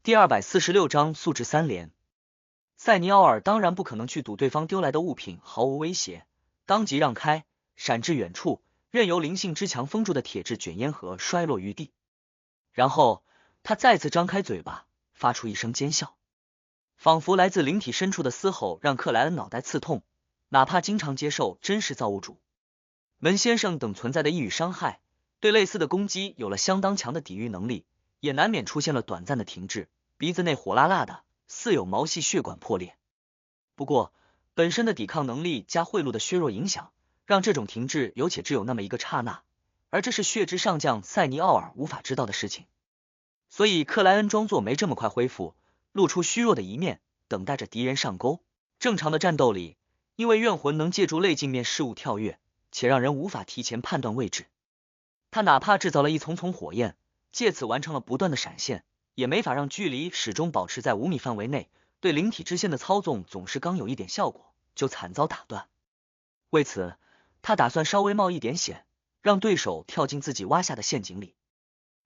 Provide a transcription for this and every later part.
第246章素质3连。塞尼奥尔当然不可能去赌对方丢来的物品毫无威胁，当即让开，闪至远处，任由灵性之墙封住的铁质卷烟盒摔落于地。然后他再次张开嘴巴，发出一声尖笑，仿佛来自灵体深处的嘶吼让克莱恩脑袋刺痛，哪怕经常接受真实造物主、门先生等存在的异域伤害，对类似的攻击有了相当强的抵御能力，也难免出现了短暂的停滞，鼻子内火辣辣的，似有毛细血管破裂。不过本身的抵抗能力加贿赂的削弱影响，让这种停滞有且只有那么一个刹那，而这是血之上将塞尼奥尔无法知道的事情。所以克莱恩装作没这么快恢复，露出虚弱的一面，等待着敌人上钩。正常的战斗里，因为怨魂能借助类镜面事物跳跃，且让人无法提前判断位置，他哪怕制造了一丛丛火焰，借此完成了不断的闪现，也没法让距离始终保持在5米范围内，对灵体之线的操纵总是刚有一点效果，就惨遭打断。为此，他打算稍微冒一点险，让对手跳进自己挖下的陷阱里，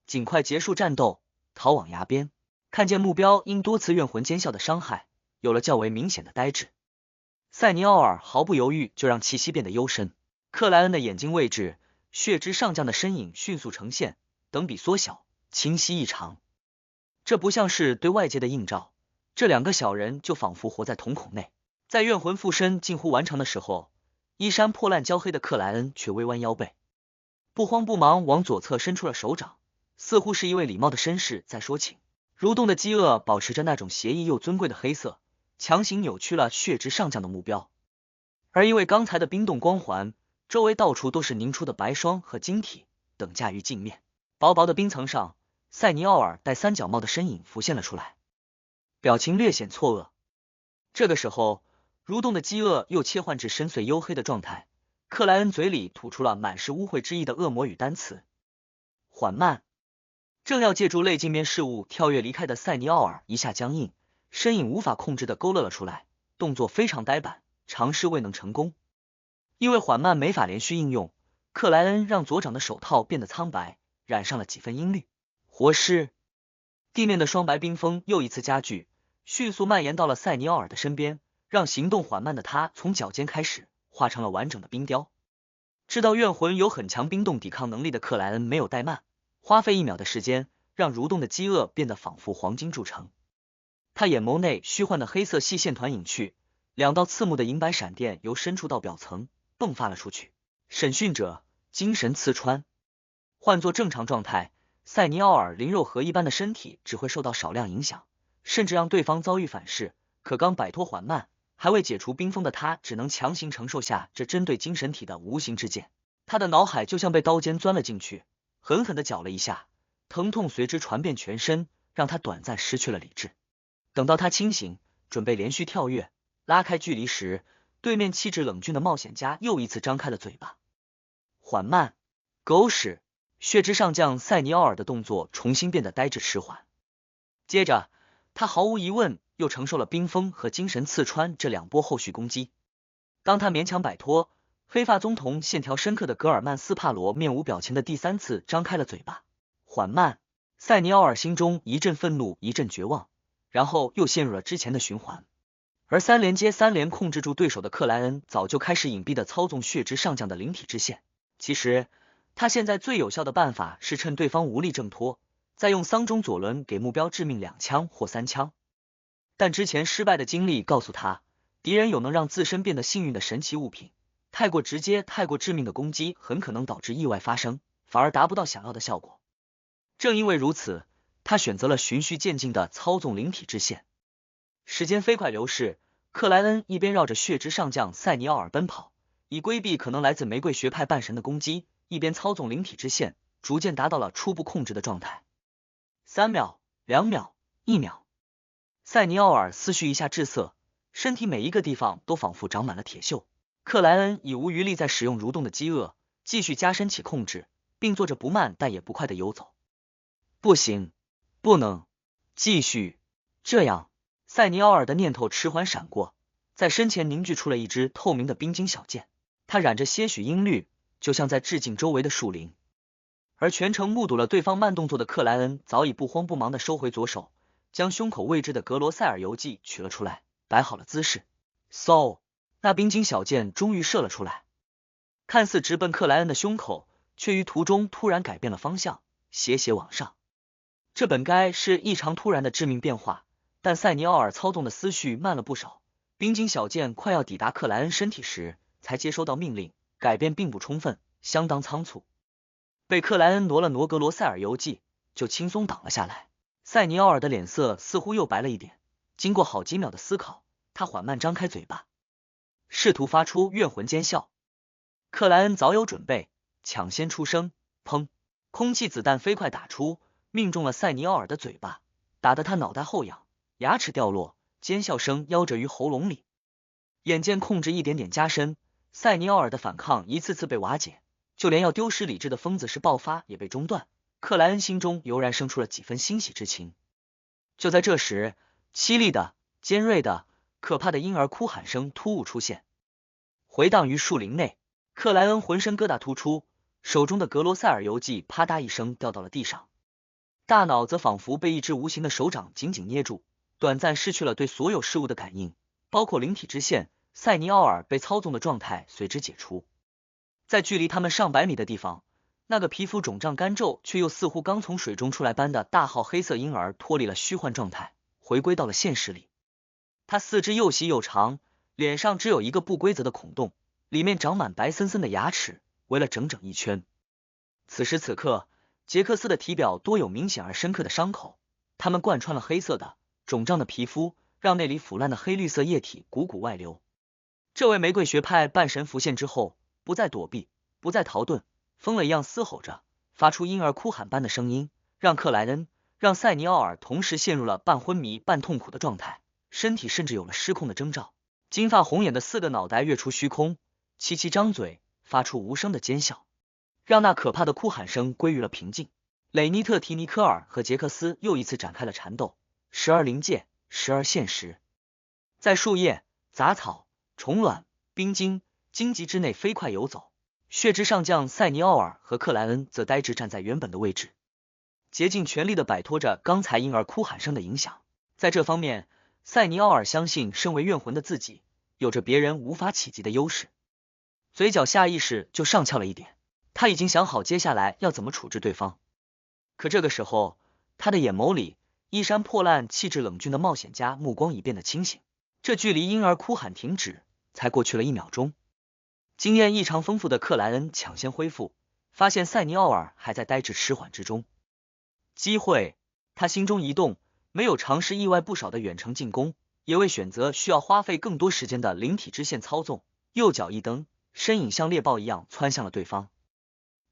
尽快结束战斗，逃往崖边。看见目标因多次怨魂尖笑的伤害，有了较为明显的呆滞，塞尼奥尔毫不犹豫就让气息变得幽深。克莱恩的眼睛位置，血之上将的身影迅速呈现，等比缩小，清晰异常。这不像是对外界的映照，这两个小人就仿佛活在瞳孔内。在怨魂附身近乎完成的时候，衣衫破烂焦黑的克莱恩却微弯腰背，不慌不忙往左侧伸出了手掌，似乎是一位礼貌的绅士在说请。蠕动的饥饿保持着那种邪异又尊贵的黑色，强行扭曲了血之上将的目标。而因为刚才的冰冻光环，周围到处都是凝出的白霜和晶体，等价于镜面。薄薄的冰层上，塞尼奥尔戴三角帽的身影浮现了出来，表情略显错愕。这个时候，蠕动的饥饿又切换至深邃黝黑的状态，克莱恩嘴里吐出了满是污秽之意的恶魔语单词。缓慢。正要借助类镜面事物跳跃离开的塞尼奥尔一下僵硬，身影无法控制的勾勒了出来，动作非常呆板，尝试未能成功。因为缓慢没法连续应用，克莱恩让左掌的手套变得苍白，染上了几分阴绿。活尸。地面的双白冰封又一次加剧，迅速蔓延到了塞尼奥尔的身边，让行动缓慢的他从脚尖开始化成了完整的冰雕。知道怨魂有很强冰冻抵抗能力的克莱恩没有怠慢，花费1秒的时间，让蠕动的饥饿变得仿佛黄金铸成。他眼眸内虚幻的黑色细线团隐去，2道刺目的银白闪电由深处到表层迸发了出去。审讯者，精神刺穿。换作正常状态，塞尼奥尔灵肉核一般的身体只会受到少量影响，甚至让对方遭遇反噬。可刚摆脱缓慢，还未解除冰封的他，只能强行承受下这针对精神体的无形之剑。他的脑海就像被刀尖钻了进去，狠狠地绞了一下，疼痛随之传遍全身，让他短暂失去了理智。等到他清醒，准备连续跳跃，拉开距离时，对面气质冷峻的冒险家又一次张开了嘴巴。缓慢。狗屎。血之上将塞尼奥尔的动作重新变得呆滞迟缓，接着他毫无疑问又承受了冰封和精神刺穿这2波后续攻击。当他勉强摆脱，黑发棕瞳线条深刻的格尔曼斯帕罗面无表情的第3次张开了嘴巴。缓慢。塞尼奥尔心中一阵愤怒一阵绝望，然后又陷入了之前的循环。而3连接3连控制住对手的克莱恩早就开始隐蔽的操纵血之上将的灵体之线。其实他现在最有效的办法是趁对方无力挣脱，再用丧钟左轮给目标致命2枪或3枪。但之前失败的经历告诉他，敌人有能让自身变得幸运的神奇物品，太过直接太过致命的攻击很可能导致意外发生，反而达不到想要的效果。正因为如此，他选择了循序渐进的操纵灵体之线。时间飞快流逝，克莱恩一边绕着血之上将塞尼奥尔奔跑，以规避可能来自玫瑰学派半神的攻击，一边操纵灵体之线，逐渐达到了初步控制的状态。3秒、2秒、1秒，塞尼奥尔思绪一下滞涩，身体每一个地方都仿佛长满了铁锈。克莱恩已无余力再使用蠕动的饥饿，继续加深起控制，并做着不慢但也不快的游走。不行，不能继续这样。塞尼奥尔的念头迟缓闪过，在身前凝聚出了一支透明的冰晶小剑，它染着些许阴绿，就像在致敬周围的树林。而全程目睹了对方慢动作的克莱恩早已不慌不忙地收回左手，将胸口位置的格罗塞尔游记取了出来，摆好了姿势。嗖，那冰晶小箭终于射了出来，看似直奔克莱恩的胸口，却于途中突然改变了方向，斜斜往上。这本该是异常突然的致命变化，但塞尼奥尔操纵的思绪慢了不少。冰晶小箭快要抵达克莱恩身体时，才接收到命令，改变并不充分，相当仓促。被克莱恩挪了挪格罗塞尔游记，就轻松挡了下来。塞尼奥尔的脸色似乎又白了一点，经过好几秒的思考，他缓慢张开嘴巴，试图发出怨魂尖笑。克莱恩早有准备，抢先出声，砰！空气子弹飞快打出，命中了塞尼奥尔的嘴巴，打得他脑袋后仰，牙齿掉落，尖笑声夭折于喉咙里。眼见控制一点点加深，塞尼奥尔的反抗一次次被瓦解，就连要丢失理智的疯子式爆发也被中断。克莱恩心中油然生出了几分欣喜之情。就在这时，凄厉的、尖锐的、可怕的婴儿哭喊声突兀出现，回荡于树林内。克莱恩浑身疙瘩突出，手中的格罗塞尔游记啪嗒一声掉到了地上，大脑则仿佛被一只无形的手掌紧紧捏住，短暂失去了对所有事物的感应，包括灵体之线。塞尼奥尔被操纵的状态随之解除。在距离他们上百米的地方，那个皮肤肿胀干皱却又似乎刚从水中出来般的大号黑色婴儿脱离了虚幻状态，回归到了现实里。他四肢又细又长，脸上只有一个不规则的孔洞，里面长满白森森的牙齿，围了整整一圈。此时此刻，杰克斯的体表多有明显而深刻的伤口，它们贯穿了黑色的肿胀的皮肤，让那里腐烂的黑绿色液体汩汩外流。这位玫瑰学派半神浮现之后，不再躲避，不再逃遁，疯了一样嘶吼着，发出婴儿哭喊般的声音，让克莱恩、让塞尼奥尔同时陷入了半昏迷半痛苦的状态，身体甚至有了失控的征兆。金发红眼的四个脑袋跃出虚空，齐齐张嘴，发出无声的尖笑，让那可怕的哭喊声归于了平静。雷尼特、提尼科尔和杰克斯又一次展开了缠斗，时而临界，时而现实，在树叶、杂草、虫卵、冰晶、荆棘之内飞快游走。血之上将塞尼奥尔和克莱恩则呆滞站在原本的位置，竭尽全力地摆脱着刚才婴儿哭喊声的影响。在这方面，塞尼奥尔相信身为怨魂的自己有着别人无法企及的优势，嘴角下意识就上翘了一点，他已经想好接下来要怎么处置对方。可这个时候，他的眼眸里，衣衫破烂、气质冷峻的冒险家目光已变得清醒。这距离婴儿哭喊停止才过去了1秒钟。经验异常丰富的克莱恩抢先恢复，发现塞尼奥尔还在呆滞迟缓之中。机会，他心中一动，没有尝试意外不少的远程进攻，也未选择需要花费更多时间的灵体之线操纵，右脚一蹬，身影像猎豹一样窜向了对方。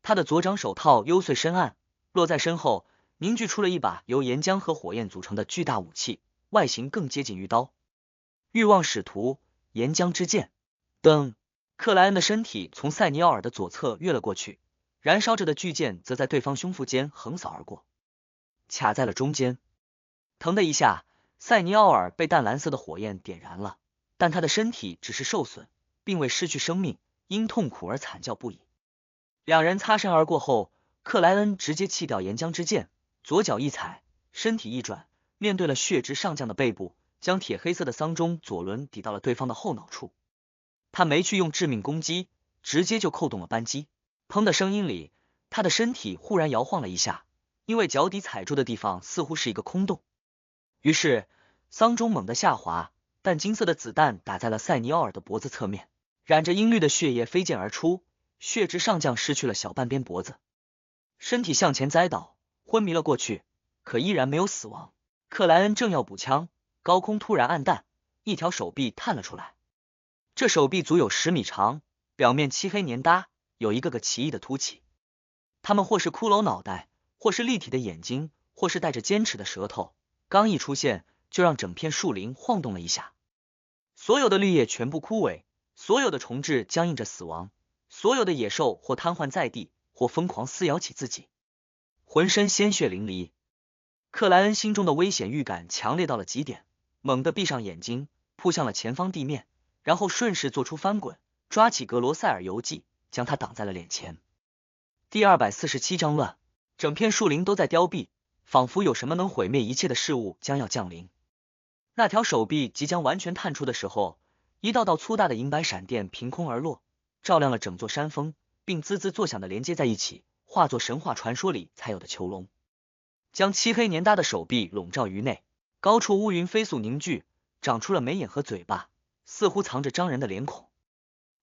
他的左掌手套幽邃深暗，落在身后，凝聚出了一把由岩浆和火焰组成的巨大武器，外形更接近于刀。欲望使徒，岩浆之剑。噔！克莱恩的身体从塞尼奥尔的左侧越了过去，燃烧着的巨剑则在对方胸腹间横扫而过，卡在了中间。疼的一下，塞尼奥尔被淡蓝色的火焰点燃了，但他的身体只是受损，并未失去生命，因痛苦而惨叫不已。两人擦身而过后，克莱恩直接弃掉岩浆之剑，左脚一踩，身体一转，面对了血之上将的背部，将铁黑色的桑钟左轮抵到了对方的后脑处。他没去用致命攻击，直接就扣动了扳机。砰的声音里，他的身体忽然摇晃了一下，因为脚底踩住的地方似乎是一个空洞。于是桑钟猛地下滑，淡金色的子弹打在了塞尼奥尔的脖子侧面，染着阴绿的血液飞溅而出，血之上将失去了小半边脖子，身体向前栽倒，昏迷了过去，可依然没有死亡。克莱恩正要补枪，高空突然暗淡，一条手臂探了出来。这手臂足有10米长，表面漆黑黏搭，有一个个奇异的凸起，它们或是骷髅脑袋，或是立体的眼睛，或是带着尖齿的舌头，刚一出现就让整片树林晃动了一下。所有的绿叶全部枯萎，所有的虫豸僵硬着死亡，所有的野兽或瘫痪在地，或疯狂撕咬起自己，浑身鲜血淋漓。克莱恩心中的危险预感强烈到了极点，猛地闭上眼睛，扑向了前方地面，然后顺势做出翻滚，抓起格罗塞尔游记，将它挡在了脸前。第247章乱，整片树林都在凋敝，仿佛有什么能毁灭一切的事物将要降临。那条手臂即将完全探出的时候，一道道粗大的银白闪电凭空而落，照亮了整座山峰，并滋滋作响的连接在一起，化作神话传说里才有的囚笼，将漆黑黏搭的手臂笼罩于内。高处乌云飞速凝聚，长出了眉眼和嘴巴，似乎藏着张人的脸孔。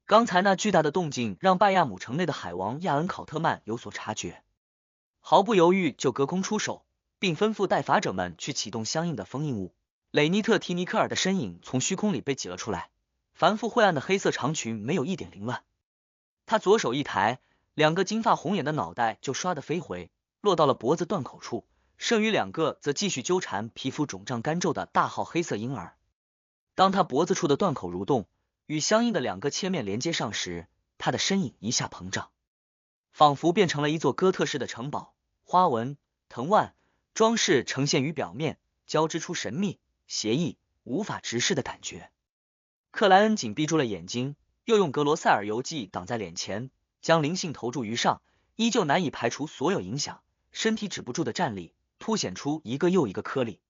刚才那巨大的动静让拜亚姆城内的海王亚恩考特曼有所察觉，毫不犹豫就隔空出手，并吩咐带法者们去启动相应的封印物。雷尼特提尼克尔的身影从虚空里被挤了出来，繁复晦暗的黑色长裙没有一点凌乱。他左手一抬，两个金发红眼的脑袋就唰地飞回，落到了脖子断口处，剩余两个则继续纠缠皮肤肿胀干皱的大号黑色婴儿。当他脖子处的断口蠕动，与相应的两个切面连接上时，他的身影一下膨胀，仿佛变成了一座哥特式的城堡，花纹、藤蔓、装饰呈现于表面，交织出神秘、邪异、无法直视的感觉。克莱恩紧闭住了眼睛，又用格罗塞尔游记挡在脸前，将灵性投注于上，依旧难以排除所有影响，身体止不住的站立，凸显出一个又一个颗粒。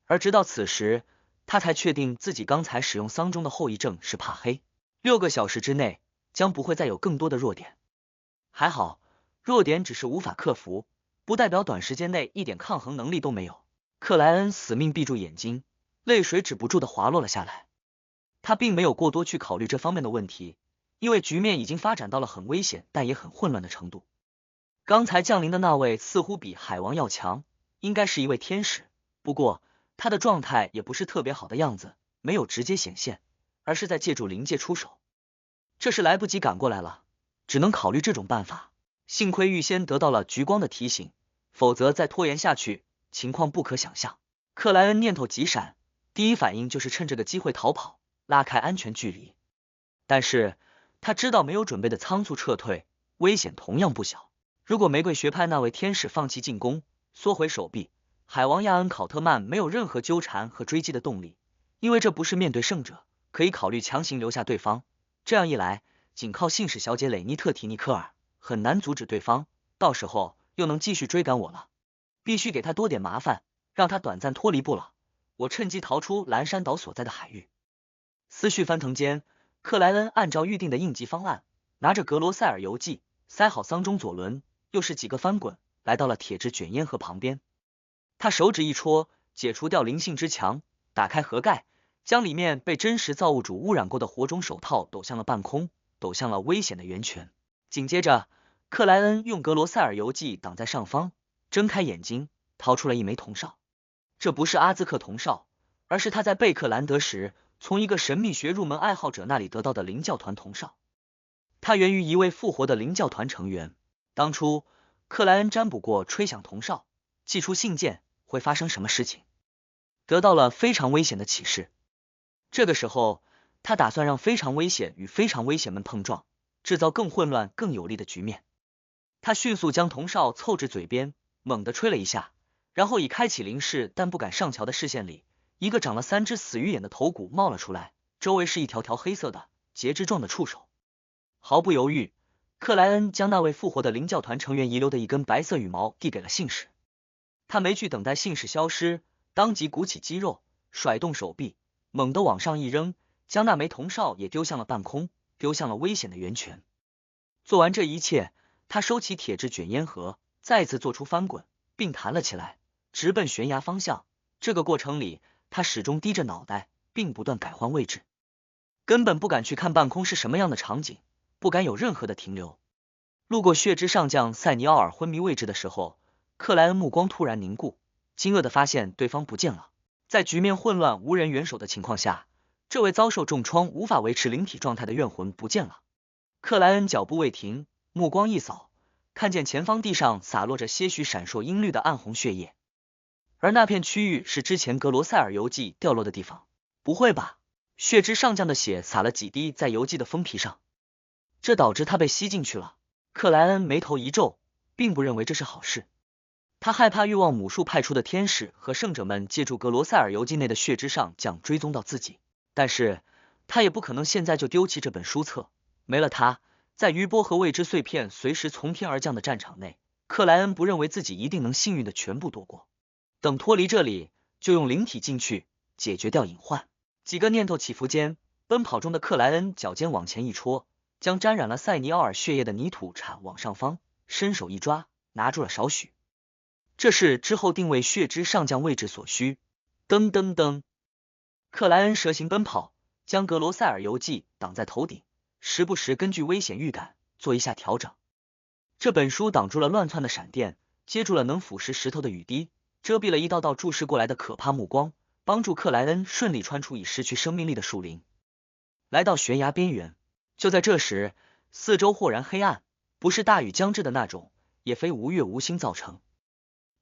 而直到此时，他才确定自己刚才使用丧钟的后遗症是怕黑，6个小时之内将不会再有更多的弱点。还好，弱点只是无法克服，不代表短时间内一点抗衡能力都没有。克莱恩死命闭住眼睛，泪水止不住的滑落了下来。他并没有过多去考虑这方面的问题，因为局面已经发展到了很危险但也很混乱的程度。刚才降临的那位似乎比海王要强，应该是一位天使，不过他的状态也不是特别好的样子，没有直接显现，而是在借助灵界出手。这是来不及赶过来了，只能考虑这种办法。幸亏预先得到了橘光的提醒，否则再拖延下去，情况不可想象。克莱恩念头急闪，第一反应就是趁这个机会逃跑，拉开安全距离。但是他知道没有准备的仓促撤退，危险同样不小。如果玫瑰学派那位天使放弃进攻，缩回手臂，海王亚恩考特曼没有任何纠缠和追击的动力，因为这不是面对胜者，可以考虑强行留下对方。这样一来，仅靠信使小姐雷尼特提尼科尔很难阻止对方，到时候又能继续追赶我了。必须给他多点麻烦，让他短暂脱离不老，我趁机逃出蓝山岛所在的海域。思绪翻腾间，克莱恩按照预定的应急方案，拿着格罗塞尔游记，塞好丧钟左轮，又是几个翻滚，来到了铁质卷烟盒旁边。他手指一戳，解除掉灵性之墙，打开盒盖，将里面被真实造物主污染过的火种手套抖向了半空，抖向了危险的源泉。紧接着，克莱恩用格罗塞尔游记挡在上方，睁开眼睛，掏出了一枚铜哨。这不是阿兹克铜哨，而是他在贝克兰德时从一个神秘学入门爱好者那里得到的灵教团铜哨。它源于一位复活的灵教团成员。当初克莱恩占卜过吹响铜哨，寄出信件会发生什么事情，得到了非常危险的启示。这个时候，他打算让非常危险与非常危险们碰撞，制造更混乱更有利的局面。他迅速将铜哨凑至嘴边，猛地吹了一下，然后以开启灵视但不敢上瞧的视线里，一个长了3只死鱼眼的头骨冒了出来，周围是一条条黑色的节肢状的触手。毫不犹豫，克莱恩将那位复活的灵教团成员遗留的一根白色羽毛递给了信使。他没去等待信使消失，当即鼓起肌肉，甩动手臂，猛地往上一扔，将那枚铜哨也丢向了半空，丢向了危险的源泉。做完这一切，他收起铁质卷烟盒，再次做出翻滚，并弹了起来，直奔悬崖方向。这个过程里，他始终低着脑袋，并不断改换位置，根本不敢去看半空是什么样的场景，不敢有任何的停留。路过血之上将塞尼奥尔昏迷位置的时候，克莱恩目光突然凝固，惊愕地发现对方不见了。在局面混乱无人援手的情况下，这位遭受重创无法维持灵体状态的怨魂不见了。克莱恩脚步未停，目光一扫，看见前方地上洒落着些许闪烁阴绿的暗红血液，而那片区域是之前格罗塞尔游记掉落的地方。不会吧？血之上将的血洒了几滴在游记的封皮上，这导致他被吸进去了。克莱恩眉头一皱，并不认为这是好事。他害怕欲望母树派出的天使和圣者们借助格罗塞尔游记内的血之上将追踪到自己，但是他也不可能现在就丢弃这本书册。没了它，在余波和未知碎片随时从天而降的战场内，克莱恩不认为自己一定能幸运的全部躲过，等脱离这里，就用灵体进去解决掉隐患。几个念头起伏间，奔跑中的克莱恩脚尖往前一戳，将沾染了塞尼奥尔血液的泥土铲往上方，伸手一抓，拿住了少许。这是之后定位血之上降位置所需。噔噔噔，克莱恩蛇形奔跑，将格罗塞尔游记挡在头顶，时不时根据危险预感做一下调整。这本书挡住了乱窜的闪电，接住了能腐蚀石头的雨滴，遮蔽了一道道注视过来的可怕目光，帮助克莱恩顺利穿出已失去生命力的树林，来到悬崖边缘。就在这时，四周豁然黑暗，不是大雨将至的那种，也非无月无星造成。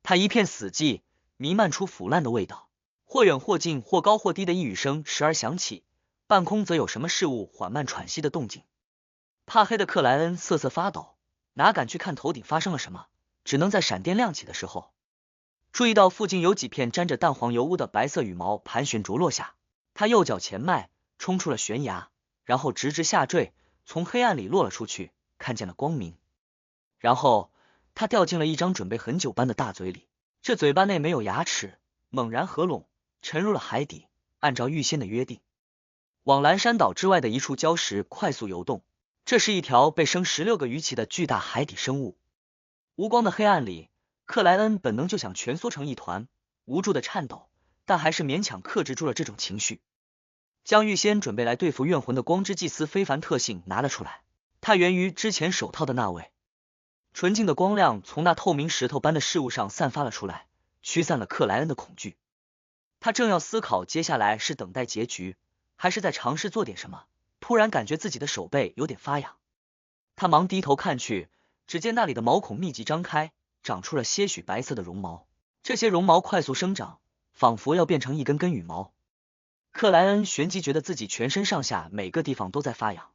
它一片死寂，弥漫出腐烂的味道。或远或近，或高或低的一语声时而响起，半空则有什么事物缓慢喘息的动静。怕黑的克莱恩瑟瑟发抖，哪敢去看头顶发生了什么，只能在闪电亮起的时候，注意到附近有几片沾着淡黄油污的白色羽毛盘旋着落下。他右脚前迈，冲出了悬崖，然后直直下坠，从黑暗里落了出去，看见了光明。然后他掉进了一张准备很久般的大嘴里，这嘴巴内没有牙齿，猛然合拢，沉入了海底。按照预先的约定，往蓝山岛之外的一处礁石快速游动。这是一条被生16个鱼鳍的巨大海底生物。无光的黑暗里，克莱恩本能就想蜷缩成一团，无助的颤抖，但还是勉强克制住了这种情绪，将预先准备来对付怨魂的光之祭司非凡特性拿了出来。它源于之前手套的那位。纯净的光亮从那透明石头般的事物上散发了出来，驱散了克莱恩的恐惧。他正要思考接下来是等待结局，还是在尝试做点什么，突然感觉自己的手背有点发痒。他忙低头看去，只见那里的毛孔密集张开，长出了些许白色的绒毛。这些绒毛快速生长，仿佛要变成一根根羽毛。克莱恩旋即觉得自己全身上下每个地方都在发痒。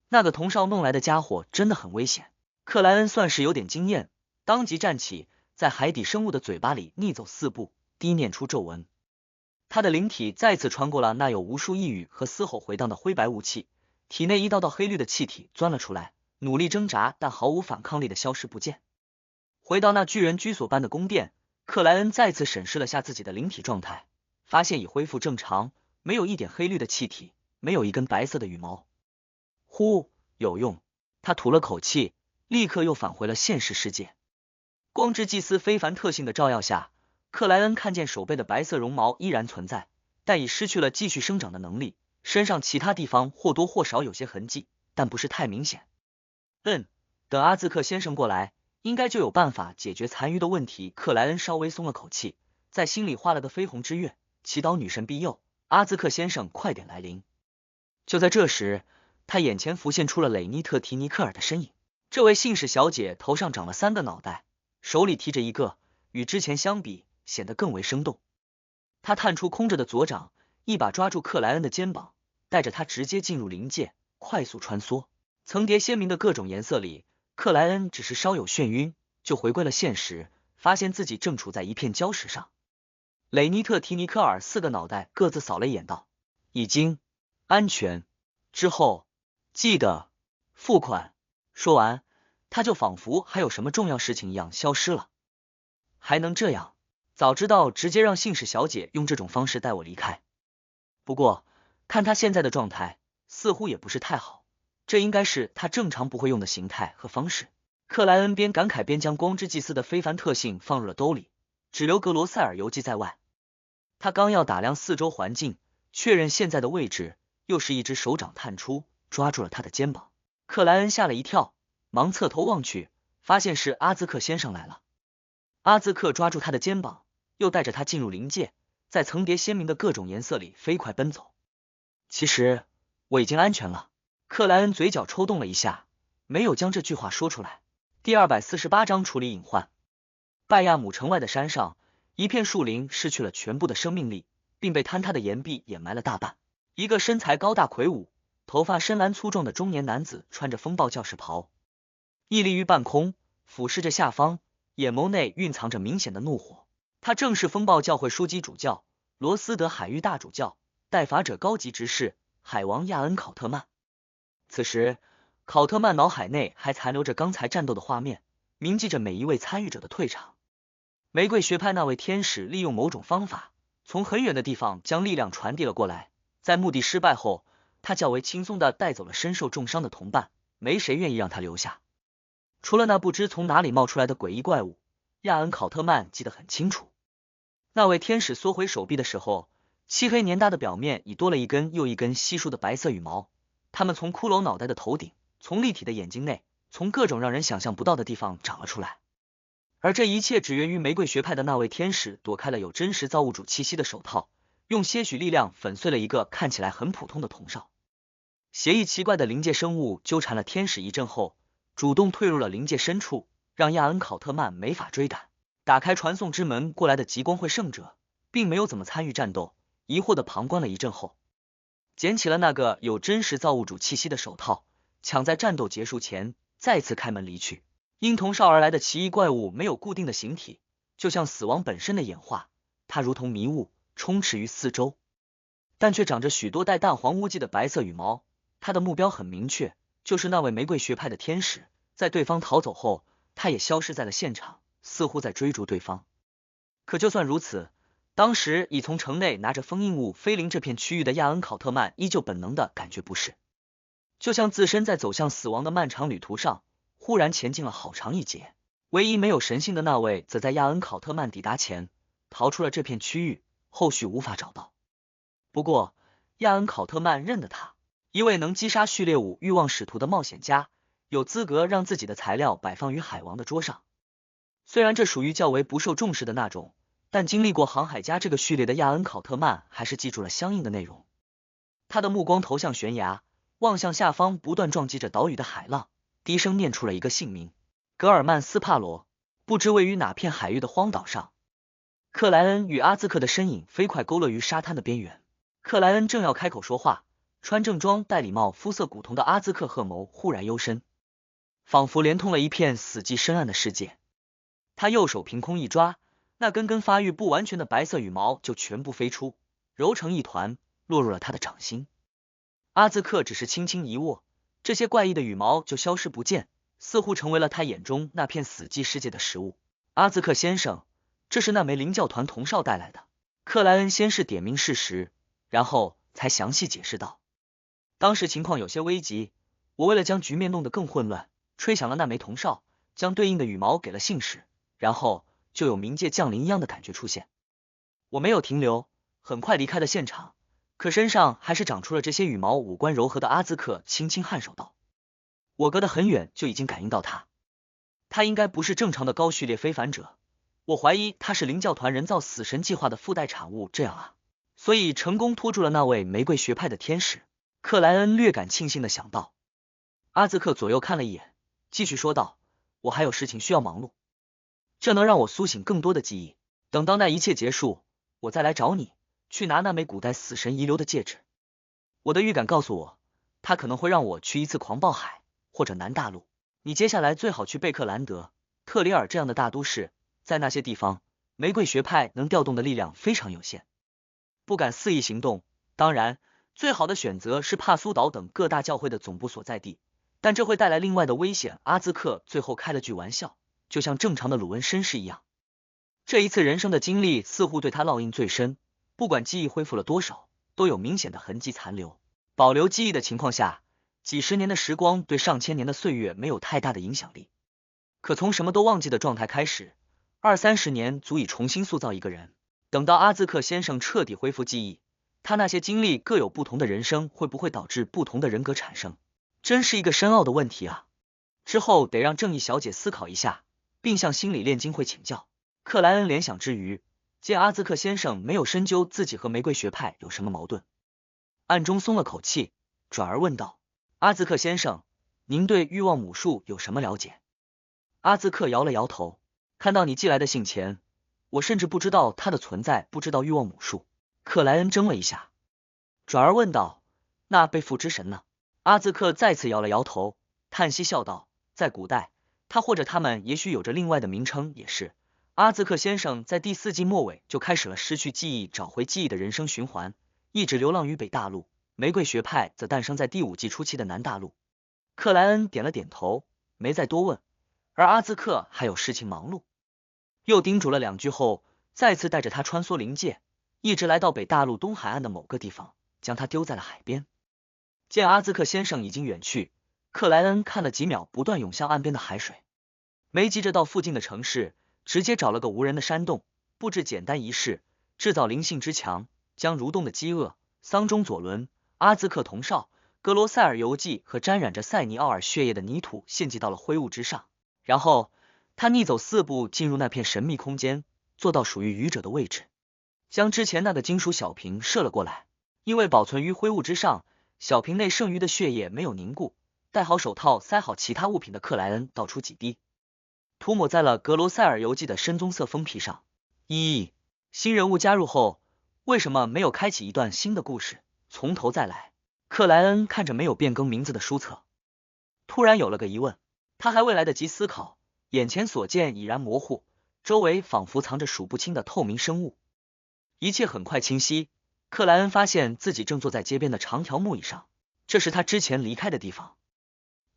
那个铜哨弄来的家伙真的很危险。克莱恩算是有点经验，当即站起，在海底生物的嘴巴里逆走4步，低念出咒文。他的灵体再次穿过了那有无数呓语和嘶吼回荡的灰白雾气，体内一道道黑绿的气体钻了出来，努力挣扎但毫无反抗力的消失不见。回到那巨人居所般的宫殿，克莱恩再次审视了下自己的灵体状态，发现已恢复正常，没有一点黑绿的气体，没有一根白色的羽毛。呼，有用。他吐了口气，立刻又返回了现实世界。光之祭司非凡特性的照耀下，克莱恩看见手背的白色绒毛依然存在，但已失去了继续生长的能力，身上其他地方或多或少有些痕迹，但不是太明显。等阿兹克先生过来，应该就有办法解决残余的问题。克莱恩稍微松了口气，在心里画了个绯红之月，祈祷女神庇佑，阿兹克先生快点来临。就在这时，他眼前浮现出了雷尼特·提尼克尔的身影。这位姓氏小姐头上长了3个脑袋，手里提着一个，与之前相比显得更为生动。他探出空着的左掌，一把抓住克莱恩的肩膀，带着他直接进入灵界，快速穿梭。层叠鲜明的各种颜色里，克莱恩只是稍有眩晕，就回归了现实，发现自己正处在一片礁石上。雷尼特·提尼克尔4个脑袋各自扫了一眼道：已经安全。之后记得付款。说完，他就仿佛还有什么重要事情一样消失了。还能这样？早知道直接让姓氏小姐用这种方式带我离开。不过看他现在的状态，似乎也不是太好，这应该是他正常不会用的形态和方式。克莱恩边感慨边将光之祭司的非凡特性放入了兜里，只留格罗塞尔游记在外。他刚要打量四周环境，确认现在的位置，又是一只手掌探出，抓住了他的肩膀。克莱恩吓了一跳，忙侧头望去，发现是阿兹克先生来了。阿兹克抓住他的肩膀，又带着他进入灵界，在层叠鲜明的各种颜色里飞快奔走。其实我已经安全了。克莱恩嘴角抽动了一下，没有将这句话说出来。第248章处理隐患。拜亚姆城外的山上，一片树林失去了全部的生命力，并被坍塌的岩壁掩埋了大半。一个身材高大魁梧，头发深蓝粗壮的中年男子穿着风暴教士袍，屹立于半空，俯视着下方，眼眸内蕴藏着明显的怒火。他正是风暴教会枢机主教罗斯德海域大主教代法者高级执事海王亚恩考特曼。此时考特曼脑海内还残留着刚才战斗的画面，铭记着每一位参与者的退场。玫瑰学派那位天使利用某种方法，从很远的地方将力量传递了过来，在目的失败后，他较为轻松地带走了身受重伤的同伴，没谁愿意让他留下。除了那不知从哪里冒出来的诡异怪物，亚恩·考特曼记得很清楚。那位天使缩回手臂的时候，漆黑黏大的表面已多了一根又一根稀疏的白色羽毛，它们从骷髅脑袋的头顶，从立体的眼睛内，从各种让人想象不到的地方长了出来。而这一切只源于玫瑰学派的那位天使躲开了有真实造物主气息的手套，用些许力量粉碎了一个看起来很普通的铜哨。邪异奇怪的灵界生物纠缠了天使一阵后，主动退入了灵界深处，让亚恩·考特曼没法追赶。打开传送之门过来的极光会圣者并没有怎么参与战斗，疑惑的旁观了一阵后，捡起了那个有真实造物主气息的手套，抢在战斗结束前再次开门离去。因铜哨而来的奇异怪物没有固定的形体，就像死亡本身的演化，它如同迷雾充斥于四周，但却长着许多带淡黄污迹的白色羽毛。它的目标很明确，就是那位玫瑰学派的天使。在对方逃走后，他也消失在了现场，似乎在追逐对方。可就算如此，当时已从城内拿着封印物飞临这片区域的亚恩·考特曼依旧本能的感觉不适，就像自身在走向死亡的漫长旅途上忽然前进了好长一截。唯一没有神性的那位则在亚恩·考特曼抵达前逃出了这片区域，后续无法找到。不过亚恩·考特曼认得他，一位能击杀序列5欲望使徒的冒险家，有资格让自己的材料摆放于海王的桌上。虽然这属于较为不受重视的那种，但经历过航海家这个序列的亚恩·考特曼还是记住了相应的内容。他的目光投向悬崖，望向下方不断撞击着岛屿的海浪，低声念出了一个姓名：格尔曼斯帕罗。不知位于哪片海域的荒岛上，克莱恩与阿兹克的身影飞快勾勒于沙滩的边缘。克莱恩正要开口说话，穿正装戴礼帽肤色古铜的阿兹克褐眸忽然幽深，仿佛连通了一片死寂深暗的世界。他右手凭空一抓，那根根发育不完全的白色羽毛就全部飞出，揉成一团，落入了他的掌心。阿兹克只是轻轻一握，这些怪异的羽毛就消失不见，似乎成为了他眼中那片死寂世界的食物。阿兹克先生，这是那枚灵教团铜哨带来的。克莱恩先是点明事实，然后才详细解释道：当时情况有些危急，我为了将局面弄得更混乱，吹响了那枚铜哨，将对应的羽毛给了信使，然后就有冥界降临一样的感觉出现。我没有停留，很快离开了现场，可身上还是长出了这些羽毛。五官柔和的阿兹克轻轻颔首道：我隔得很远就已经感应到他应该不是正常的高序列非凡者，我怀疑他是灵教团人造死神计划的附带产物。这样啊，所以成功拖住了那位玫瑰学派的天使。克莱恩略感庆幸的想到。阿兹克左右看了一眼，继续说道：我还有事情需要忙碌，这能让我苏醒更多的记忆，等到那一切结束，我再来找你，去拿那枚古代死神遗留的戒指。我的预感告诉我，他可能会让我去一次狂暴海或者南大陆。你接下来最好去贝克兰德、特里尔这样的大都市，在那些地方，玫瑰学派能调动的力量非常有限，不敢肆意行动。当然，最好的选择是帕苏岛等各大教会的总部所在地，但这会带来另外的危险。阿兹克最后开了句玩笑，就像正常的鲁恩绅士一样。这一次人生的经历似乎对他烙印最深，不管记忆恢复了多少，都有明显的痕迹残留。保留记忆的情况下，几十年的时光对上千年的岁月没有太大的影响力。可从什么都忘记的状态开始，20-30年足以重新塑造一个人。等到阿兹克先生彻底恢复记忆，他那些经历各有不同的人生，会不会导致不同的人格产生？真是一个深奥的问题啊！之后得让正义小姐思考一下，并向心理炼金会请教。克莱恩联想之余，见阿兹克先生没有深究自己和玫瑰学派有什么矛盾，暗中松了口气，转而问道：阿兹克先生，您对欲望母术有什么了解？阿兹克摇了摇头，看到你寄来的信前，我甚至不知道它的存在，不知道欲望母术。克莱恩怔了一下，转而问道：那被缚之神呢？阿兹克再次摇了摇头，叹息笑道：在古代，他或者他们也许有着另外的名称，也是。阿兹克先生在第4季末尾就开始了失去记忆找回记忆的人生循环，一直流浪于北大陆，玫瑰学派则诞生在第5季初期的南大陆。克莱恩点了点头，没再多问，而阿兹克还有事情忙碌。又叮嘱了2句后，再次带着他穿梭灵界，一直来到北大陆东海岸的某个地方，将他丢在了海边。见阿兹克先生已经远去，克莱恩看了几秒不断涌向岸边的海水，没急着到附近的城市，直接找了个无人的山洞，布置简单仪式，制造灵性之墙，将蠕动的饥饿、桑中左轮、阿兹克铜哨、格罗塞尔游记和沾染着塞尼奥尔血液的泥土献祭到了灰雾之上。然后他逆走4步进入那片神秘空间，坐到属于愚者的位置，将之前那个金属小瓶射了过来。因为保存于灰雾之上，小瓶内剩余的血液没有凝固，戴好手套塞好其他物品的克莱恩倒出几滴，涂抹在了格罗塞尔游记的深棕色封皮上。新人物加入后，为什么没有开启一段新的故事，从头再来？克莱恩看着没有变更名字的书册，突然有了个疑问。他还未来得及思考，眼前所见已然模糊，周围仿佛藏着数不清的透明生物。一切很快清晰，克莱恩发现自己正坐在街边的长条木椅上，这是他之前离开的地方。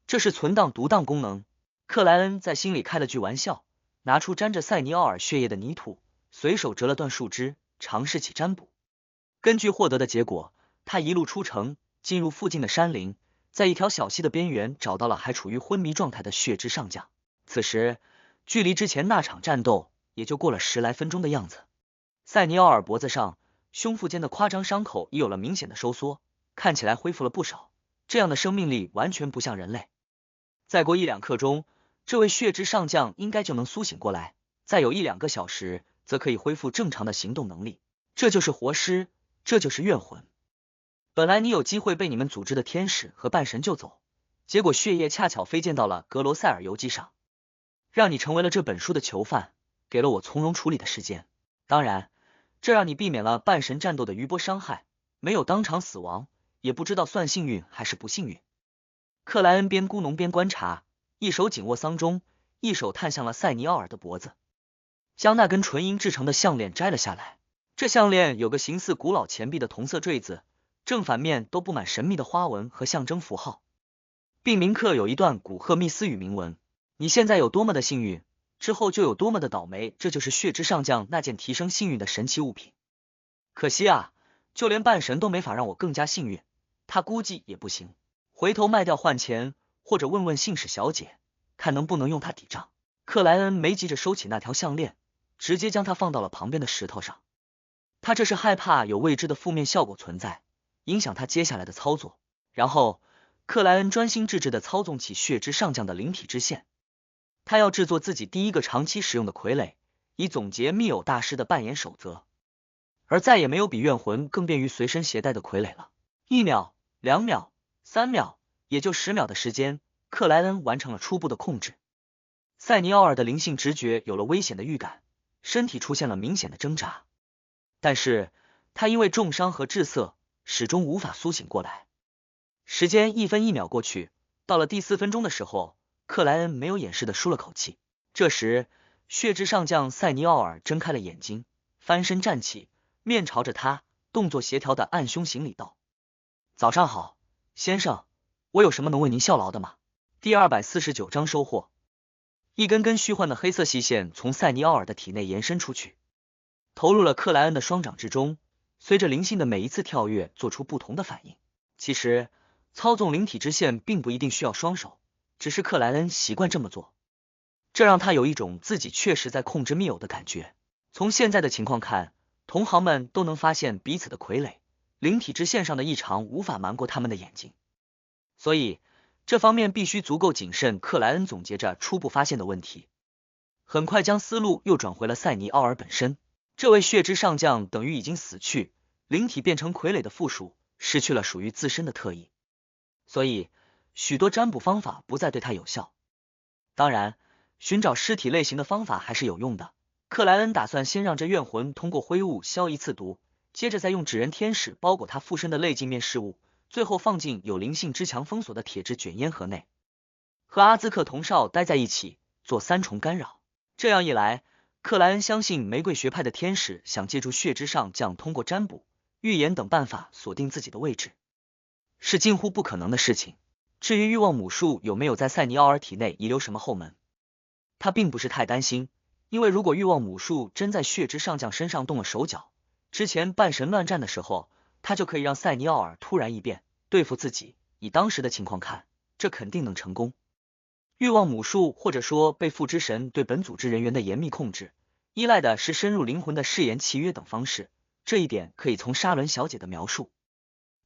这是存档读档功能。克莱恩在心里开了句玩笑，拿出沾着塞尼奥尔血液的泥土，随手折了段树枝，尝试起占卜。根据获得的结果，他一路出城，进入附近的山林，在一条小溪的边缘找到了还处于昏迷状态的血之上将。此时距离之前那场战斗也就过了10来分钟的样子。塞尼奥尔脖子上、胸腹间的夸张伤口已有了明显的收缩，看起来恢复了不少，这样的生命力完全不像人类。再过1-2刻钟，这位血之上将应该就能苏醒过来，再有1-2个小时则可以恢复正常的行动能力。这就是活尸，这就是怨魂。本来你有机会被你们组织的天使和半神救走，结果血液恰巧飞溅到了格罗塞尔游记上，让你成为了这本书的囚犯，给了我从容处理的时间。当然，这让你避免了半神战斗的余波伤害，没有当场死亡，也不知道算幸运还是不幸运。克莱恩边咕哝边观察，一手紧握桑钟，一手探向了塞尼奥尔的脖子，将那根纯银制成的项链摘了下来。这项链有个形似古老钱币的铜色坠子，正反面都布满神秘的花纹和象征符号，并铭刻有一段古赫密斯语铭文：你现在有多么的幸运，之后就有多么的倒霉。这就是血之上将那件提升幸运的神奇物品。可惜啊，就连半神都没法让我更加幸运，他估计也不行。回头卖掉换钱，或者问问信使小姐，看能不能用它抵账。克莱恩没急着收起那条项链，直接将它放到了旁边的石头上。他这是害怕有未知的负面效果存在，影响他接下来的操作。然后克莱恩专心致志地操纵起血之上将的灵体之线，他要制作自己第一个长期使用的傀儡，以总结密偶大师的扮演守则。而再也没有比怨魂更便于随身携带的傀儡了。1秒、2秒、3秒，也就10秒的时间，克莱恩完成了初步的控制。塞尼奥尔的灵性直觉有了危险的预感，身体出现了明显的挣扎，但是他因为重伤和滞涩，始终无法苏醒过来。时间1分1秒过去，到了第4分钟的时候，克莱恩没有掩饰的舒了口气。这时血之上将塞尼奥尔睁开了眼睛，翻身站起，面朝着他，动作协调的按胸行礼道：早上好，先生，我有什么能为您效劳的吗？第249章收获。一根根虚幻的黑色细线从塞尼奥尔的体内延伸出去，投入了克莱恩的双掌之中，随着灵性的每一次跳跃做出不同的反应。其实操纵灵体之线并不一定需要双手，只是克莱恩习惯这么做，这让他有一种自己确实在控制密偶的感觉。从现在的情况看，同行们都能发现彼此的傀儡，灵体之线上的异常无法瞒过他们的眼睛，所以这方面必须足够谨慎。克莱恩总结着初步发现的问题，很快将思路又转回了塞尼奥尔本身。这位血之上将等于已经死去，灵体变成傀儡的附属，失去了属于自身的特异，所以许多占卜方法不再对他有效。当然，寻找尸体类型的方法还是有用的。克莱恩打算先让这怨魂通过灰雾消一次毒，接着再用纸人天使包裹他附身的类镜面事物，最后放进有灵性之墙封锁的铁质卷烟盒内，和阿兹克铜哨待在一起，做3重干扰。这样一来，克莱恩相信玫瑰学派的天使想借助血之上将通过占卜、预言等办法锁定自己的位置，是近乎不可能的事情。至于欲望母树有没有在塞尼奥尔体内遗留什么后门，他并不是太担心，因为如果欲望母术真在血之上将身上动了手脚，之前半神乱战的时候，他就可以让塞尼奥尔突然异变，对付自己。以当时的情况看，这肯定能成功。欲望母术或者说被附之神对本组织人员的严密控制，依赖的是深入灵魂的誓言契约等方式，这一点可以从沙伦小姐的描述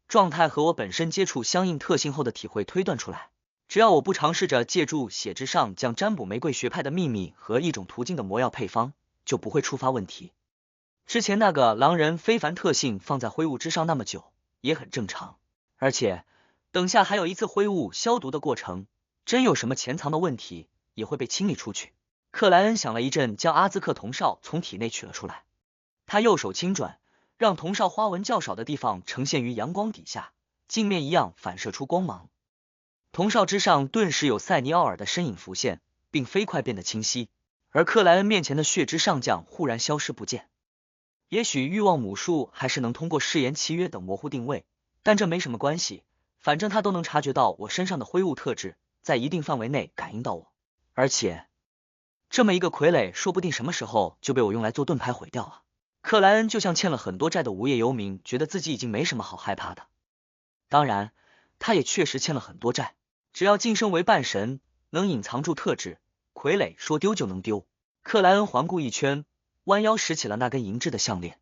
状态和我本身接触相应特性后的体会推断出来。只要我不尝试着借助血之上将占卜玫瑰学派的秘密和一种途径的魔药配方，就不会触发问题。之前那个狼人非凡特性放在灰雾之上那么久，也很正常。而且等下还有一次灰雾消毒的过程，真有什么潜藏的问题，也会被清理出去。克莱恩想了一阵，将阿兹克铜哨从体内取了出来。他右手轻转，让铜哨花纹较少的地方呈现于阳光底下，镜面一样反射出光芒。铜哨之上顿时有塞尼奥尔的身影浮现，并飞快变得清晰，而克莱恩面前的血之上将忽然消失不见。也许欲望母术还是能通过誓言契约等模糊定位，但这没什么关系，反正他都能察觉到我身上的灰雾特质，在一定范围内感应到我。而且这么一个傀儡说不定什么时候就被我用来做盾牌毁掉啊。克莱恩就像欠了很多债的无业游民，觉得自己已经没什么好害怕的。当然他也确实欠了很多债，只要晋升为半神，能隐藏住特质，傀儡说丢就能丢。克莱恩环顾一圈，弯腰拾起了那根银质的项链，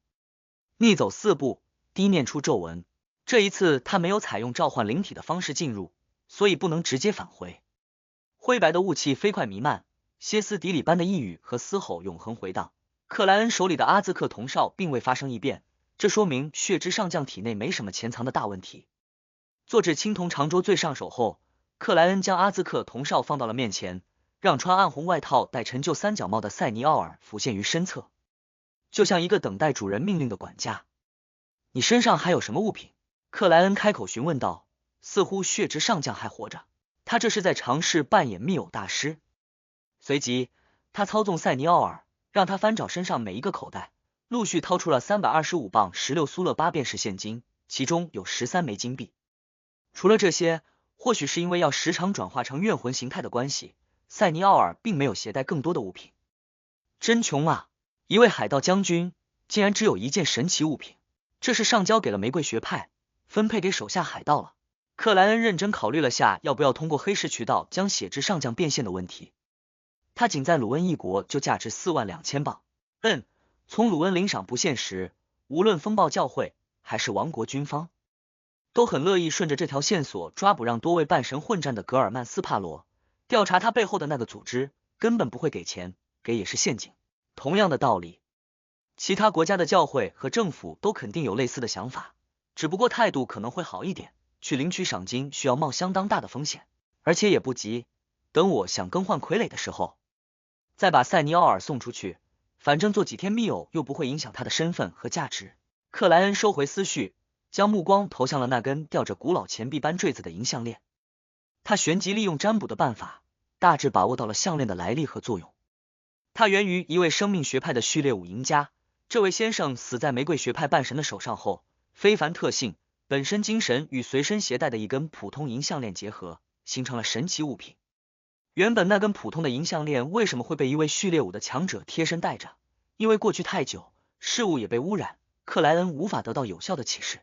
逆走4步，低念出咒文。这一次他没有采用召唤灵体的方式进入，所以不能直接返回。灰白的雾气飞快弥漫，歇斯底里般的呓语和嘶吼永恒回荡。克莱恩手里的阿兹克铜哨并未发生异变，这说明血之上将体内没什么潜藏的大问题。坐至青铜长桌最上手后，克莱恩将阿兹克铜哨放到了面前，让穿暗红外套戴陈旧三角帽的塞尼奥尔浮现于身侧，就像一个等待主人命令的管家。你身上还有什么物品？克莱恩开口询问道，似乎血之上将还活着，他这是在尝试扮演密偶大师。随即他操纵塞尼奥尔，让他翻找身上每一个口袋，陆续掏出了325磅16苏勒巴便士现金，其中有13枚金币。除了这些，或许是因为要时常转化成怨魂形态的关系，塞尼奥尔并没有携带更多的物品。真穷啊！一位海盗将军竟然只有一件神奇物品，这是上交给了玫瑰学派，分配给手下海盗了。克莱恩认真考虑了下要不要通过黑市渠道将血之上将变现的问题。他仅在鲁恩一国就价值42000镑。从鲁恩领赏不现实，无论风暴教会还是王国军方，都很乐意顺着这条线索抓捕让多位半神混战的格尔曼斯帕罗，调查他背后的那个组织，根本不会给钱，给也是陷阱。同样的道理，其他国家的教会和政府都肯定有类似的想法，只不过态度可能会好一点，去领取赏金需要冒相当大的风险，而且也不急，等我想更换傀儡的时候再把塞尼奥尔送出去，反正做几天密偶又不会影响他的身份和价值。克莱恩收回思绪，将目光投向了那根吊着古老钱币般坠子的银项链。他旋即利用占卜的办法，大致把握到了项链的来历和作用。它源于一位生命学派的序列5赢家，这位先生死在玫瑰学派半神的手上后，非凡特性、本身精神与随身携带的一根普通银项链结合，形成了神奇物品。原本那根普通的银项链为什么会被一位序列5的强者贴身带着？因为过去太久，事物也被污染，克莱恩无法得到有效的启示。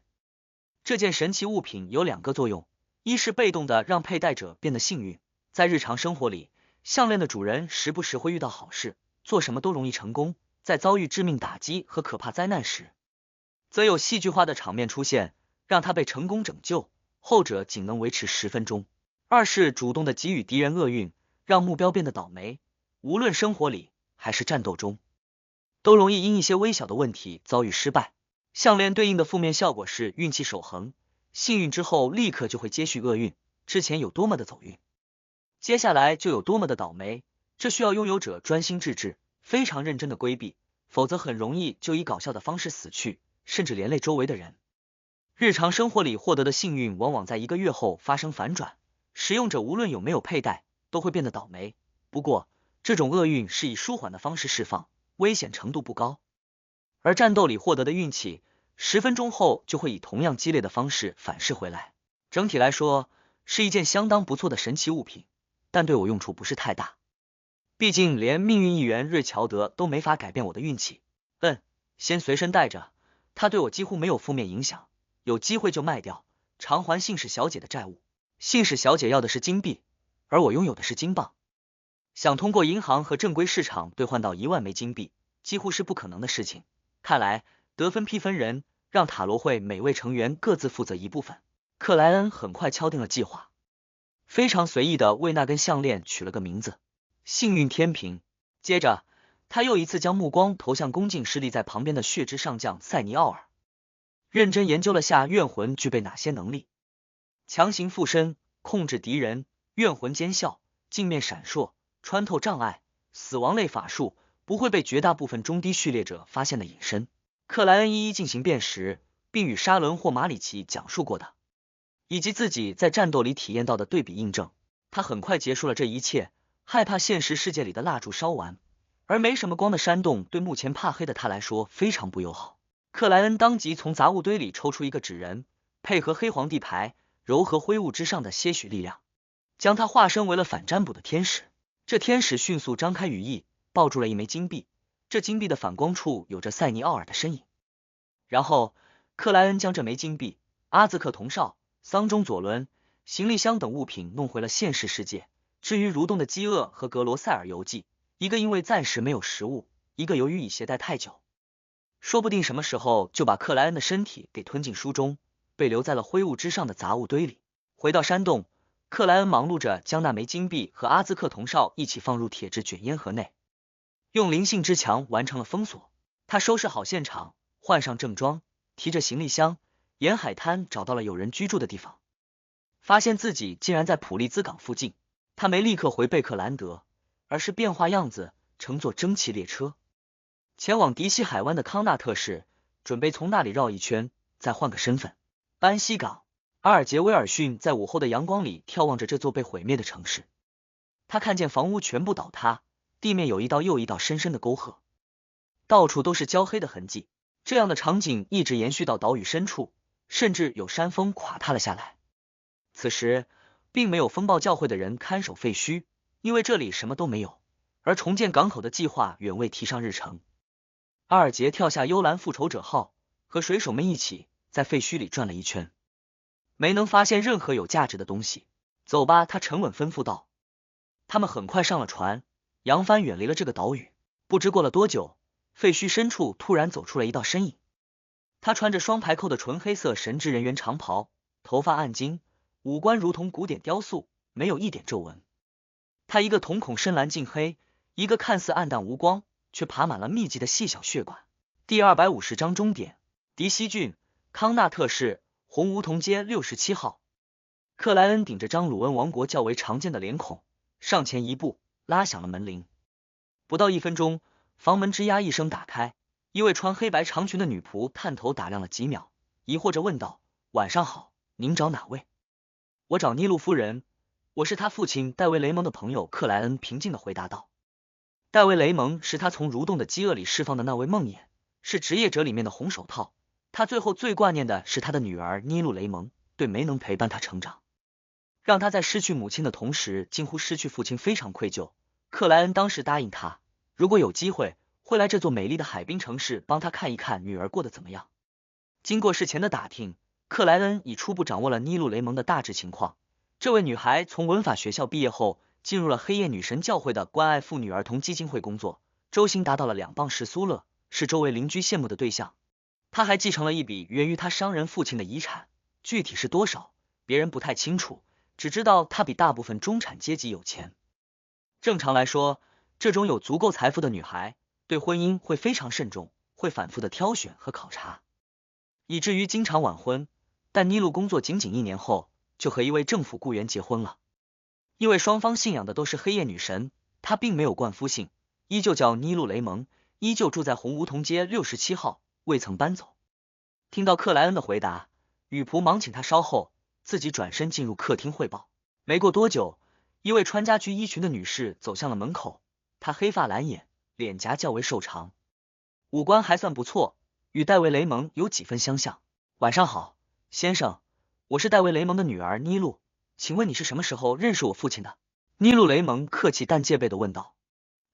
这件神奇物品有2个作用，一是被动的让佩戴者变得幸运，在日常生活里，项链的主人时不时会遇到好事，做什么都容易成功，在遭遇致命打击和可怕灾难时，则有戏剧化的场面出现，让他被成功拯救，后者仅能维持10分钟。二是主动的给予敌人厄运，让目标变得倒霉，无论生活里还是战斗中，都容易因一些微小的问题遭遇失败。项链对应的负面效果是运气守恒，幸运之后立刻就会接续厄运，之前有多么的走运，接下来就有多么的倒霉，这需要拥有者专心致志，非常认真的规避，否则很容易就以搞笑的方式死去，甚至连累周围的人。日常生活里获得的幸运往往在1个月后发生反转，使用者无论有没有佩戴，都会变得倒霉。不过，这种厄运是以舒缓的方式释放，危险程度不高。而战斗里获得的运气，10分钟后就会以同样激烈的方式反噬回来。整体来说，是一件相当不错的神奇物品，但对我用处不是太大。毕竟连命运议员瑞乔德都没法改变我的运气。先随身带着，他对我几乎没有负面影响，有机会就卖掉，偿还信使小姐的债务。信使小姐要的是金币，而我拥有的是金镑。想通过银行和正规市场兑换到1万枚金币，几乎是不可能的事情。看来得分批分人，让塔罗会每位成员各自负责一部分。克莱恩很快敲定了计划，非常随意的为那根项链取了个名字——幸运天平。接着，他又一次将目光投向恭敬侍立在旁边的血之上将塞尼奥尔，认真研究了下怨魂具备哪些能力：强行附身、控制敌人、怨魂尖啸、镜面闪烁、穿透障碍、死亡类法术，不会被绝大部分中低序列者发现的隐身。克莱恩一一进行辨识，并与沙伦或马里奇讲述过的，以及自己在战斗里体验到的对比印证。他很快结束了这一切，害怕现实世界里的蜡烛烧完，而没什么光的山洞对目前怕黑的他来说非常不友好。克莱恩当即从杂物堆里抽出一个纸人，配合黑皇帝牌，柔和灰雾之上的些许力量，将它化身为了反占卜的天使。这天使迅速张开羽翼，抱住了一枚金币，这金币的反光处有着塞尼奥尔的身影。然后克莱恩将这枚金币、阿兹克铜哨、桑中左轮、行李箱等物品弄回了现实世界。至于蠕动的饥饿和格罗塞尔游记，一个因为暂时没有食物，一个由于已携带太久，说不定什么时候就把克莱恩的身体给吞进书中，被留在了灰雾之上的杂物堆里。回到山洞，克莱恩忙碌着将那枚金币和阿兹克铜哨一起放入铁质卷烟盒内，用灵性之墙完成了封锁。他收拾好现场，换上正装，提着行李箱，沿海滩找到了有人居住的地方，发现自己竟然在普利兹港附近。他没立刻回贝克兰德，而是变化样子，乘坐蒸汽列车前往迪西海湾的康纳特市，准备从那里绕一圈，再换个身份。班西港，阿尔杰威尔逊在午后的阳光里眺望着这座被毁灭的城市。他看见房屋全部倒塌，地面有一道又一道深深的沟壑，到处都是焦黑的痕迹。这样的场景一直延续到岛屿深处，甚至有山峰垮塌了下来。此时并没有风暴教会的人看守废墟，因为这里什么都没有，而重建港口的计划远未提上日程。阿尔杰跳下幽兰复仇者号，和水手们一起在废墟里转了一圈，没能发现任何有价值的东西。走吧，他沉稳吩咐道。他们很快上了船，扬帆远离了这个岛屿。不知过了多久，废墟深处突然走出了一道身影。他穿着双排扣的纯黑色神职人员长袍，头发暗金，五官如同古典雕塑，没有一点皱纹。他一个瞳孔深蓝近黑，一个看似暗淡无光，却爬满了密集的细小血管。第250章终点，迪西郡康纳特市红梧桐街67号。克莱恩顶着张鲁恩王国较为常见的脸孔，上前一步，拉响了门铃。不到1分钟，房门吱呀一声打开，一位穿黑白长裙的女仆探头打量了几秒，疑惑着问道：“晚上好，您找哪位？”“我找尼禄夫人，我是他父亲戴维雷蒙的朋友。”克莱恩平静地回答道。戴维雷蒙是他从蠕动的饥饿里释放的那位梦魇，是职业者里面的红手套。他最后最挂念的是他的女儿尼禄雷蒙，对没能陪伴他成长，让他在失去母亲的同时近乎失去父亲非常愧疚。克莱恩当时答应他，如果有机会会来这座美丽的海滨城市帮他看一看女儿过得怎么样。经过事前的打听，克莱恩已初步掌握了尼禄雷蒙的大致情况。这位女孩从文法学校毕业后，进入了黑夜女神教会的关爱妇女儿童基金会工作，周薪达到了2磅10苏勒，是周围邻居羡慕的对象。她还继承了一笔源于她商人父亲的遗产，具体是多少，别人不太清楚，只知道她比大部分中产阶级有钱。正常来说，这种有足够财富的女孩对婚姻会非常慎重，会反复的挑选和考察，以至于经常晚婚。但尼禄工作仅仅1年后，就和一位政府雇员结婚了。因为双方信仰的都是黑夜女神，他并没有冠夫姓，依旧叫尼禄雷蒙，依旧住在红梧桐街67号，未曾搬走。听到克莱恩的回答，女仆忙请他稍后，自己转身进入客厅汇报。没过多久，一位穿家居衣裙的女士走向了门口，她黑发蓝眼，脸颊较为瘦长，五官还算不错，与戴维雷蒙有几分相像。晚上好，先生，我是戴维雷蒙的女儿尼禄，请问你是什么时候认识我父亲的？尼禄雷蒙客气但戒备地问道。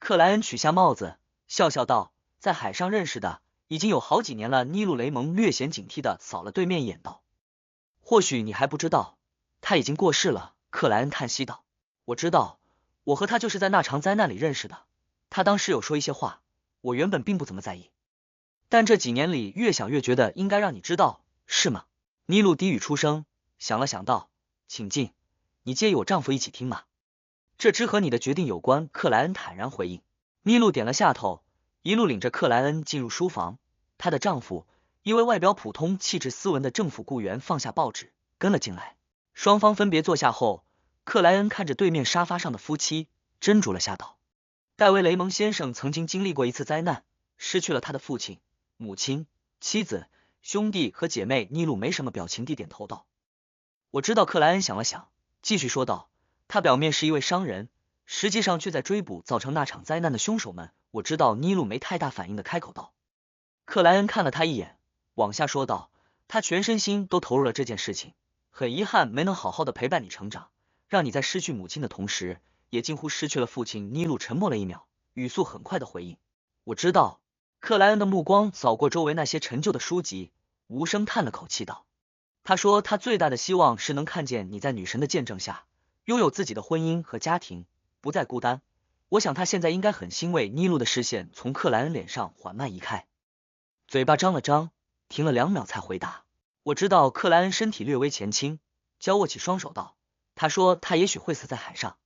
克莱恩取下帽子，笑笑道：“在海上认识的，已经有好几年了。”尼禄雷蒙略显警惕的扫了对面一眼道：“或许你还不知道，他已经过世了。”克莱恩叹息道：“我知道，我和他就是在那场灾难里认识的。他当时有说一些话，我原本并不怎么在意，但这几年里越想越觉得应该让你知道，是吗？”尼禄低语出声，想了想道：“请进，你介意我丈夫一起听吗？”“这只和你的决定有关。”克莱恩坦然回应。尼禄点了下头，一路领着克莱恩进入书房。她的丈夫，一位外表普通、气质斯文的政府雇员，放下报纸跟了进来。双方分别坐下后，克莱恩看着对面沙发上的夫妻，斟酌了下道：“戴维·雷蒙先生曾经经历过一次灾难，失去了他的父亲、母亲、妻子、兄弟和姐妹。”尼禄没什么表情地点头道：“我知道。”克莱恩想了想，继续说道：“他表面是一位商人，实际上却在追捕造成那场灾难的凶手们。”我知道。尼禄没太大反应的开口道。克莱恩看了他一眼，往下说道：“他全身心都投入了这件事情，很遗憾没能好好的陪伴你成长，让你在失去母亲的同时，也近乎失去了父亲。”尼禄沉默了一秒，语速很快的回应：“我知道。”克莱恩的目光扫过周围那些陈旧的书籍，无声叹了口气道：“他说他最大的希望是能看见你在女神的见证下，拥有自己的婚姻和家庭，不再孤单。我想他现在应该很欣慰。”尼禄的视线从克莱恩脸上缓慢移开，嘴巴张了张，停了2秒才回答：“我知道。”克莱恩身体略微前倾，交握起双手道：“他说他也许会死在海上。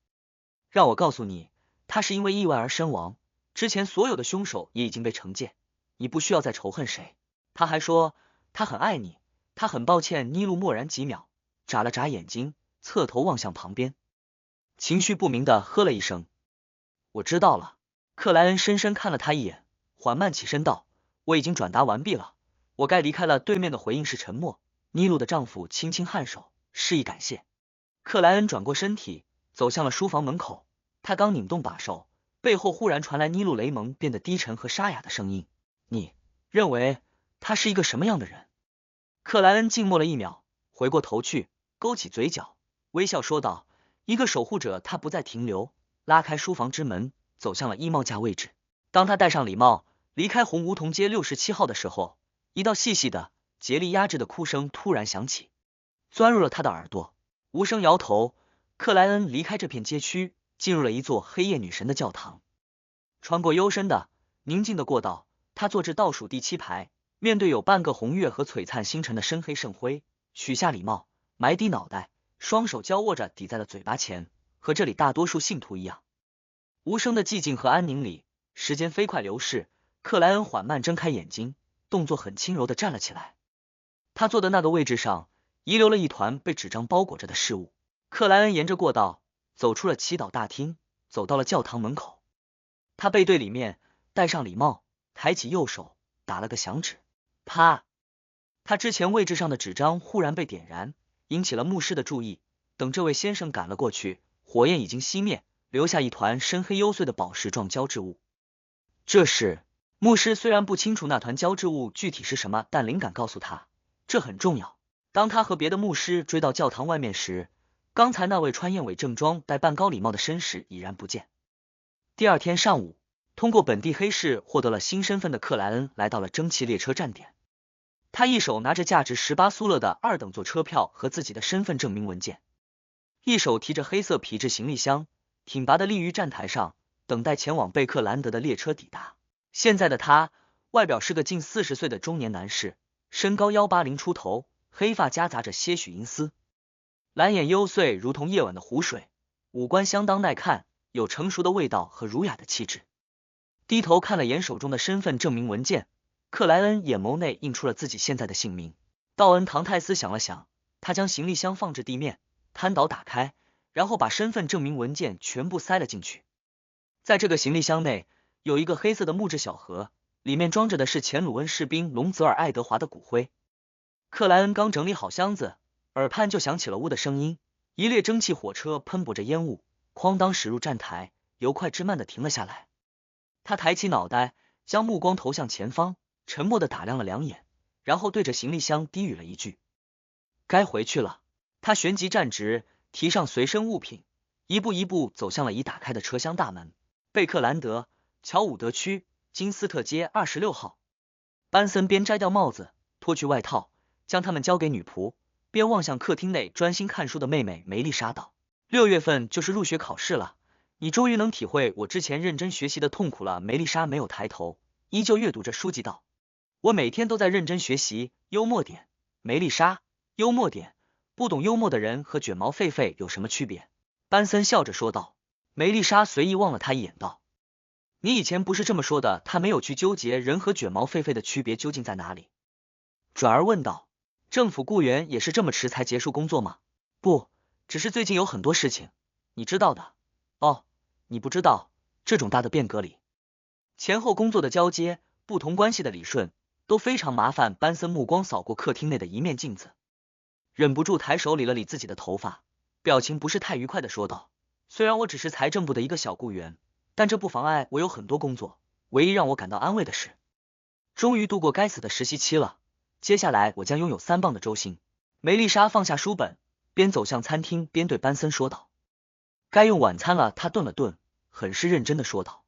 让我告诉你，他是因为意外而身亡，之前所有的凶手也已经被惩戒，你不需要再仇恨谁。他还说他很爱你，他很抱歉。”尼禄默然几秒，眨了眨眼睛，侧头望向旁边，情绪不明的呵了一声。“我知道了。”克莱恩深深看了他一眼，缓慢起身道：“我已经转达完毕了，我该离开了。”对面的回应是沉默。尼禄的丈夫轻轻颔首，示意感谢。克莱恩转过身体，走向了书房门口。他刚拧动把手，背后忽然传来尼禄雷蒙变得低沉和沙哑的声音：“你认为他是一个什么样的人？”克莱恩静默了一秒，回过头去，勾起嘴角，微笑说道：“一个守护者。”他不再停留，拉开书房之门，走向了衣帽架位置。当他戴上礼帽，离开红梧桐街67号的时候，一道细细的、竭力压制的哭声突然响起，钻入了他的耳朵。无声摇头，克莱恩离开这片街区，进入了一座黑夜女神的教堂。穿过幽深的、宁静的过道，他坐至倒数第7排，面对有半个红月和璀璨星辰的深黑圣辉，取下礼帽，埋低脑袋，双手交握着抵在了嘴巴前，和这里大多数信徒一样。无声的寂静和安宁里，时间飞快流逝。克莱恩缓慢睁开眼睛，动作很轻柔的站了起来。他坐的那个位置上，遗留了一团被纸张包裹着的事物。克莱恩沿着过道走出了祈祷大厅，走到了教堂门口。他背对里面，戴上礼帽，抬起右手，打了个响指，啪！他之前位置上的纸张忽然被点燃，引起了牧师的注意。等这位先生赶了过去，火焰已经熄灭，留下一团深黑幽邃的宝石状胶质物。这是牧师虽然不清楚那团胶质物具体是什么，但灵感告诉他，这很重要。当他和别的牧师追到教堂外面时，刚才那位穿燕尾正装、戴半高礼帽的绅士已然不见。第二天上午，通过本地黑市获得了新身份的克莱恩来到了蒸汽列车站点。他一手拿着价值18苏勒的2等座车票和自己的身份证明文件，一手提着黑色皮质行李箱，挺拔的立于站台上，等待前往贝克兰德的列车抵达。现在的他，外表是个近40岁的中年男士，身高180出头，黑发夹杂着些许银丝，蓝眼幽邃如同夜晚的湖水，五官相当耐看，有成熟的味道和儒雅的气质。低头看了眼手中的身份证明文件，克莱恩眼眸内映出了自己现在的姓名道恩·唐泰斯。想了想，他将行李箱放置地面，摊倒打开，然后把身份证明文件全部塞了进去。在这个行李箱内，有一个黑色的木质小盒，里面装着的是前鲁恩士兵隆泽尔·爱德华的骨灰。克莱恩刚整理好箱子，耳畔就响起了呜的声音，一列蒸汽火车喷薄着烟雾，哐当驶入站台，由快至慢的停了下来。他抬起脑袋，将目光投向前方，沉默的打量了2眼，然后对着行李箱低语了一句：“该回去了。”他旋即站直，提上随身物品，一步一步走向了已打开的车厢大门。贝克兰德，乔伍德区金斯特街26号。班森边摘掉帽子，脱去外套，将它们交给女仆，边望向客厅内专心看书的妹妹梅丽莎道：“6月份就是入学考试了，你终于能体会我之前认真学习的痛苦了。”梅丽莎没有抬头，依旧阅读着书籍道：“我每天都在认真学习。幽默点，梅丽莎，幽默点。不懂幽默的人和卷毛狒狒有什么区别？”班森笑着说道。梅丽莎随意望了他一眼道：“你以前不是这么说的。”他没有去纠结人和卷毛狒狒的区别究竟在哪里，转而问道：“政府雇员也是这么迟才结束工作吗？”“不，只是最近有很多事情，你知道的。”“哦，你不知道，这种大的变革里，前后工作的交接，不同关系的理顺，都非常麻烦。”班森目光扫过客厅内的一面镜子，忍不住抬手理了理自己的头发，表情不是太愉快的说道：“虽然我只是财政部的一个小雇员，但这不妨碍我有很多工作。唯一让我感到安慰的是，终于度过该死的实习期了。接下来我将拥有3磅的周薪。”梅丽莎放下书本，边走向餐厅边对班森说道：“该用晚餐了。”他顿了顿，很是认真的说道：“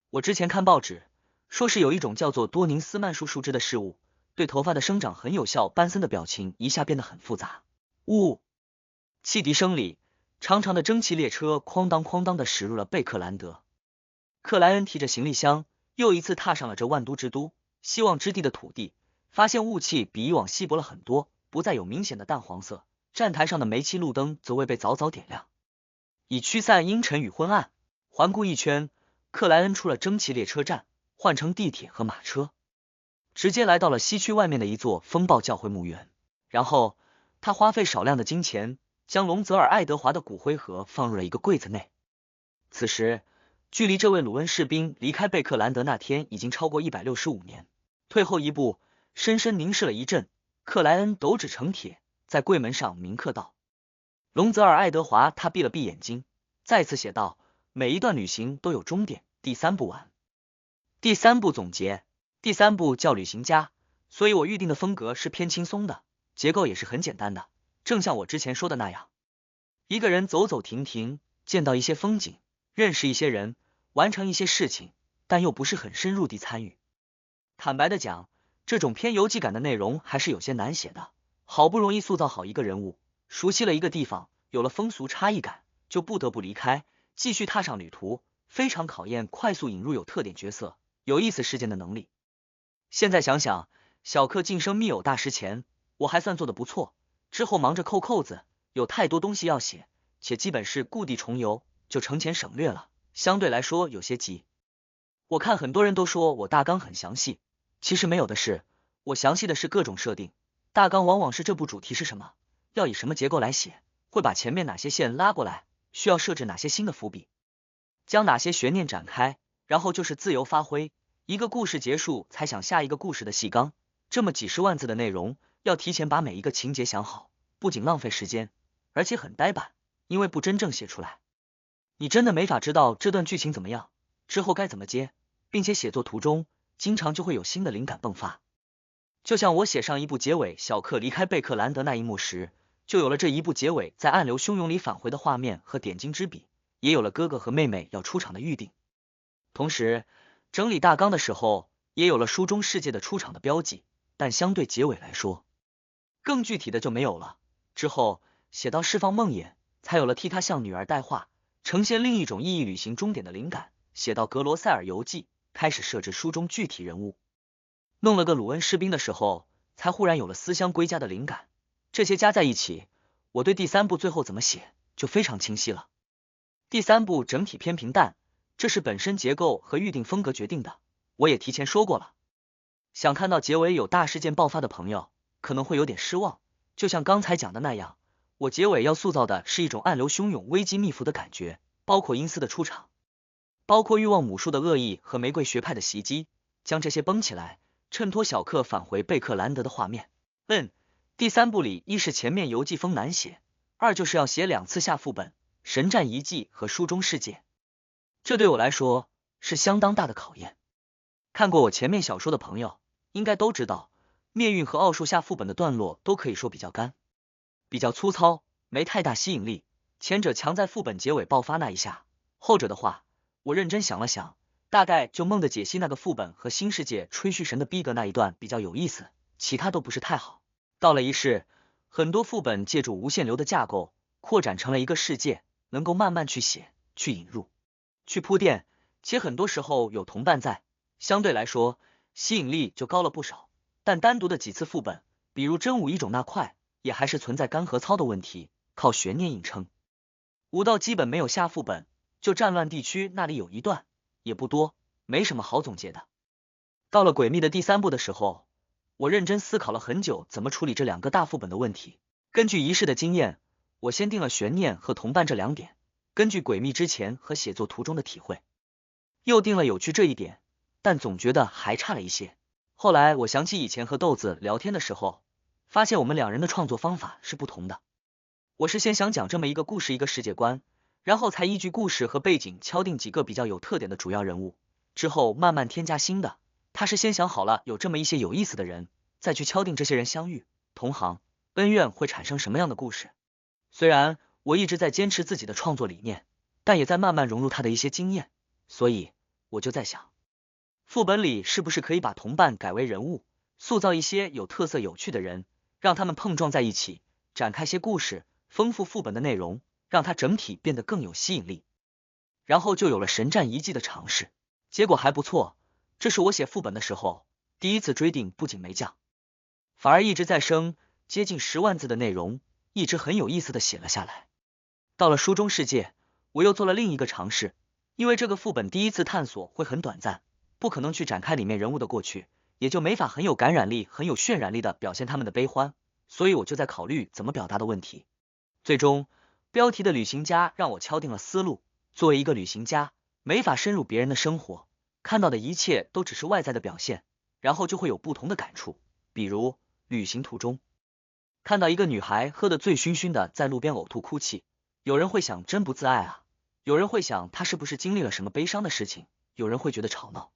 我之前看报纸，说是有一种叫做多宁斯曼树树枝的事物，对头发的生长很有效。”班森的表情一下变得很复杂。呜，汽笛声里，长长的蒸汽列车哐当哐当的驶入了贝克兰德。克莱恩提着行李箱，又一次踏上了这万都之都、希望之地的土地，发现雾气比以往稀薄了很多，不再有明显的淡黄色，站台上的煤气路灯则未被早早点亮，以驱散阴沉与昏暗。环顾一圈，克莱恩出了蒸汽列车站，换乘地铁和马车，直接来到了西区外面的一座风暴教会墓园。然后他花费少量的金钱，将隆泽尔·爱德华的骨灰盒放入了一个柜子内。此时距离这位鲁恩士兵离开贝克兰德那天已经超过165年。退后一步，深深凝视了一阵，克莱恩斗指成铁，在柜门上铭刻道：“隆泽尔·爱德华。”他闭了闭眼睛，再次写道：“每一段旅行都有终点。第3部完。第3部总结。第3部叫旅行家，所以我预定的风格是偏轻松的，结构也是很简单的，正像我之前说的那样，一个人走走停停，见到一些风景，认识一些人，完成一些事情，但又不是很深入地参与。坦白的讲，这种偏游记感的内容还是有些难写的。好不容易塑造好一个人物，熟悉了一个地方，有了风俗差异感，就不得不离开，继续踏上旅途，非常考验快速引入有特点角色、有意思事件的能力。现在想想，小克晋升密偶大师前，我还算做得不错，之后忙着扣扣子，有太多东西要写，且基本是故地重游，就省钱省略了，相对来说有些急。我看很多人都说我大纲很详细，其实没有的是，我详细的是各种设定，大纲往往是这部主题是什么，要以什么结构来写，会把前面哪些线拉过来，需要设置哪些新的伏笔，将哪些悬念展开，然后就是自由发挥，一个故事结束才想下一个故事的细纲，这么几十万字的内容，要提前把每一个情节想好，不仅浪费时间，而且很呆板，因为不真正写出来，你真的没法知道这段剧情怎么样，之后该怎么接，并且写作途中经常就会有新的灵感迸发。就像我写上一部结尾小克离开贝克兰德那一幕时，就有了这一部结尾在暗流汹涌里返回的画面和点睛之笔，也有了哥哥和妹妹要出场的预定。同时整理大纲的时候，也有了书中世界的出场的标记，但相对结尾来说，更具体的就没有了。之后写到释放梦魇，才有了替他向女儿带话，呈现另一种意义旅行终点的灵感，写到格罗塞尔游记，开始设置书中具体人物，弄了个鲁恩士兵的时候，才忽然有了思乡归家的灵感。这些加在一起，我对第3部最后怎么写就非常清晰了。第3部整体偏平淡，这是本身结构和预定风格决定的，我也提前说过了。想看到结尾有大事件爆发的朋友可能会有点失望，就像刚才讲的那样，我结尾要塑造的是一种暗流汹涌、危机密伏的感觉，包括阴司的出场，包括欲望母树的恶意和玫瑰学派的袭击，将这些绷起来，衬托小克返回贝克兰德的画面。第3部里一是前面游记风难写，二就是要写2次下副本，神战遗迹和书中世界，这对我来说是相当大的考验。看过我前面小说的朋友应该都知道，灭运和奥数下副本的段落都可以说比较干，比较粗糙，没太大吸引力，前者强在副本结尾爆发那一下，后者的话我认真想了想，大概就梦的解析那个副本和新世界吹嘘神的逼格那一段比较有意思，其他都不是太好。到了一世，很多副本借助无限流的架构扩展成了一个世界，能够慢慢去写、去引入、去铺垫，且很多时候有同伴在，相对来说吸引力就高了不少。但单独的几次副本，比如真武一种那块，也还是存在干和操的问题，靠悬念硬撑。武道基本没有下副本，就战乱地区那里有一段，也不多，没什么好总结的。到了诡秘的第3部的时候，我认真思考了很久怎么处理这2个大副本的问题。根据仪式的经验，我先定了悬念和同伴这2点，根据诡秘之前和写作途中的体会，又定了有趣这一点，但总觉得还差了一些。后来我想起以前和豆子聊天的时候，发现我们2人的创作方法是不同的。我是先想讲这么一个故事一个世界观，然后才依据故事和背景敲定几个比较有特点的主要人物，之后慢慢添加新的。他是先想好了有这么一些有意思的人，再去敲定这些人相遇、同行、恩怨会产生什么样的故事。虽然我一直在坚持自己的创作理念，但也在慢慢融入他的一些经验，所以我就在想，副本里是不是可以把同伴改为人物，塑造一些有特色有趣的人，让他们碰撞在一起，展开些故事，丰富副本的内容，让它整体变得更有吸引力。然后就有了神战遗迹的尝试，结果还不错。这是我写副本的时候第一次追订，不仅没降，反而一直在升，接近10万字的内容，一直很有意思的写了下来。到了书中世界，我又做了另一个尝试，因为这个副本第一次探索会很短暂，不可能去展开里面人物的过去，也就没法很有感染力、很有渲染力的表现他们的悲欢，所以我就在考虑怎么表达的问题。最终，标题的旅行家让我敲定了思路。作为一个旅行家，没法深入别人的生活，看到的一切都只是外在的表现，然后就会有不同的感触。比如旅行途中，看到一个女孩喝得醉醺醺的在路边呕吐哭泣，有人会想真不自爱啊，有人会想她是不是经历了什么悲伤的事情，有人会觉得吵闹。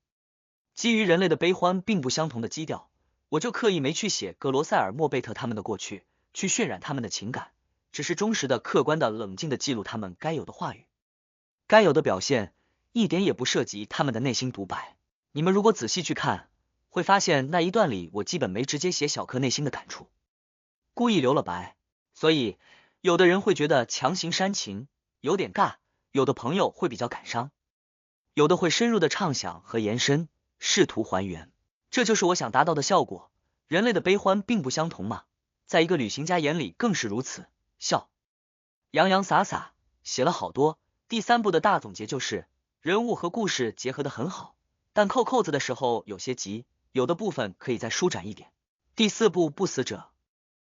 基于人类的悲欢并不相同的基调，我就刻意没去写格罗塞尔、莫贝特他们的过去，去渲染他们的情感，只是忠实的、客观的、冷静的记录他们该有的话语，该有的表现，一点也不涉及他们的内心独白。你们如果仔细去看，会发现那一段里我基本没直接写小柯内心的感触，故意留了白，所以有的人会觉得强行煽情有点尬，有的朋友会比较感伤，有的会深入的畅想和延伸，试图还原。这就是我想达到的效果。人类的悲欢并不相同嘛，在一个旅行家眼里更是如此。笑洋洋洒洒写了好多。第3部的大总结就是，人物和故事结合得很好，但扣扣子的时候有些急，有的部分可以再舒展一点。第4部不死者